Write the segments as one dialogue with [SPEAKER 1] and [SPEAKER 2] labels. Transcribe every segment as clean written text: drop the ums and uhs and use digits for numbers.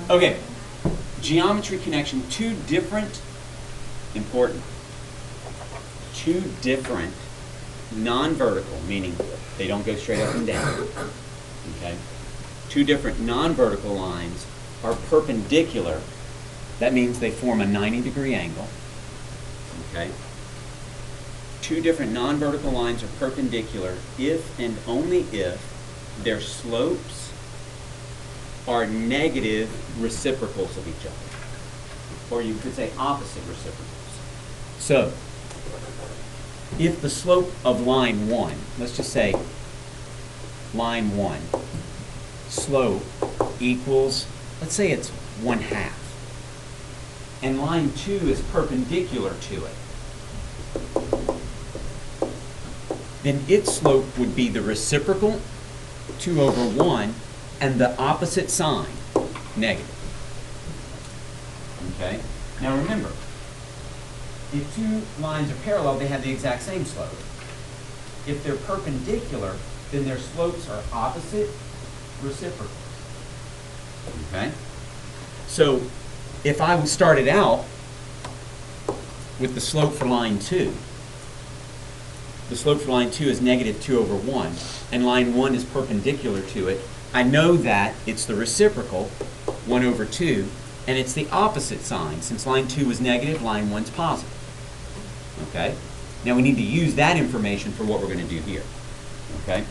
[SPEAKER 1] Okay, geometry connection, two different non-vertical, meaning they don't go straight up and down, okay? Two different non-vertical lines are perpendicular. That means they form a 90-degree angle, okay? Two different non-vertical lines are perpendicular if and only if their slopes are negative reciprocals of each other. Or you could say opposite reciprocals. So, if the slope of line 1, let's just say line 1, slope equals, let's say it's 1/2. And line 2 is perpendicular to it. Then its slope would be the reciprocal, 2 over 1, and the opposite sign, negative. Okay? Now remember, if two lines are parallel, they have the exact same slope. If they're perpendicular, then their slopes are opposite reciprocals. Okay? So, if I started out with the slope for line 2, the slope for line 2 is negative 2 over 1, and line 1 is perpendicular to it, I know that it's the reciprocal, 1 over 2, and it's the opposite sign. Since line 2 was negative, line 1's positive. Okay? Now we need to use that information for what we're going to do here. Okay?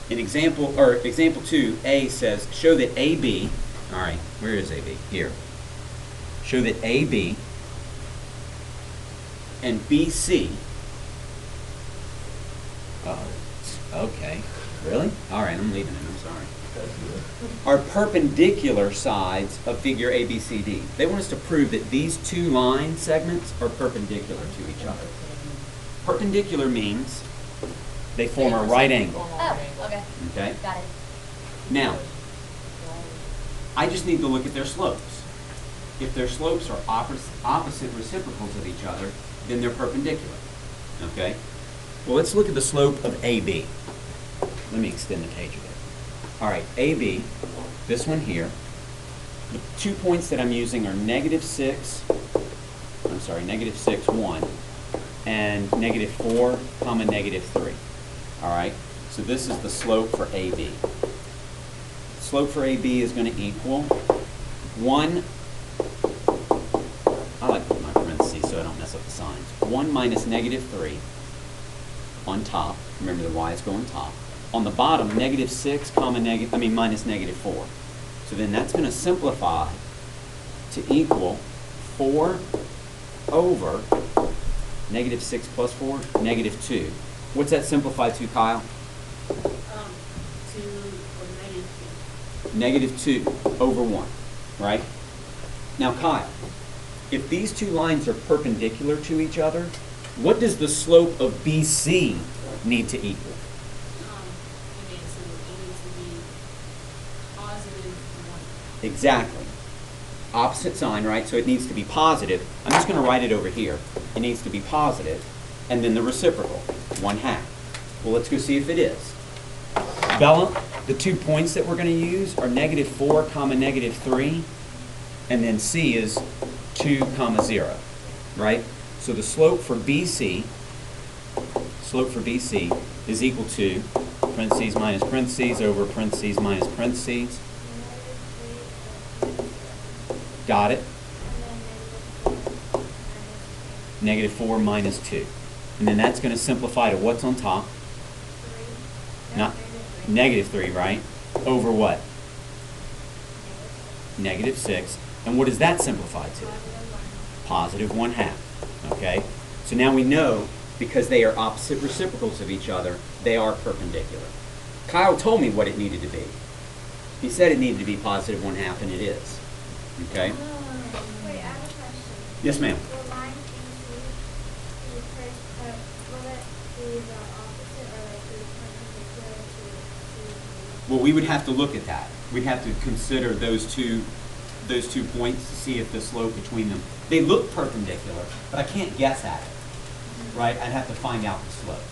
[SPEAKER 1] In example 2, A says, show that AB, all right, where is AB? Here. Show that AB and BC, okay, really? All right, I'm leaving it, I'm sorry. Are perpendicular sides of figure ABCD. They want us to prove that these two line segments are perpendicular to each other. Perpendicular means they form a right angle.
[SPEAKER 2] Oh, okay.
[SPEAKER 1] Okay?
[SPEAKER 2] Got it.
[SPEAKER 1] Now, I just need to look at their slopes. If their slopes are opposite reciprocals of each other, then they're perpendicular. Okay? Well, let's look at the slope of AB. Let me extend the page a bit. All right, AB, this one here, the 2 points that I'm using are negative 6, 1, and negative 4, comma negative 3. All right, so this is the slope for AB. The slope for AB is going to equal 1, I like to put my parentheses so I don't mess up the signs, 1 minus negative 3 on top, remember the y's go on top. On the bottom, negative 6, minus negative 4. So then that's going to simplify to equal 4 over negative 6 plus 4, negative 2. What's that simplify to, Kyle? Negative 2 over 1, right? Now, Kyle, if these two lines are perpendicular to each other, what does the slope of BC need to equal? Exactly. Opposite sign, right? So it needs to be positive. I'm just going to write it over here. It needs to be positive, and then the reciprocal, 1/2. Well, let's go see if it is. Bella, the 2 points that we're going to use are negative 4, comma negative 3, and then C is 2, comma 0, right? So the slope for BC is equal to parentheses minus parentheses over parentheses minus parentheses. Got it? Negative 4 minus 2. And then that's going to simplify to what's on top? Not negative 3, right? Over what? Negative 6. And what does that simplify to? Positive 1/2. Okay? So now we know, because they are opposite reciprocals of each other, they are perpendicular. Kyle told me what it needed to be. He said it needed to be positive 1/2, and it is. Okay?
[SPEAKER 3] Wait, I have a question.
[SPEAKER 1] Yes, ma'am.
[SPEAKER 3] Will line BC will it be the opposite or like be perpendicular to C?
[SPEAKER 1] Well, we would have to look at that. We'd have to consider those two points to see if the slope between them, they look perpendicular, but I can't guess at it, right? I'd have to find out the slope.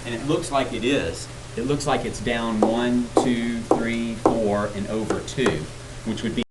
[SPEAKER 1] And it looks like it is. It looks like it's down 1, 2, 3, 4, and over 2, which would be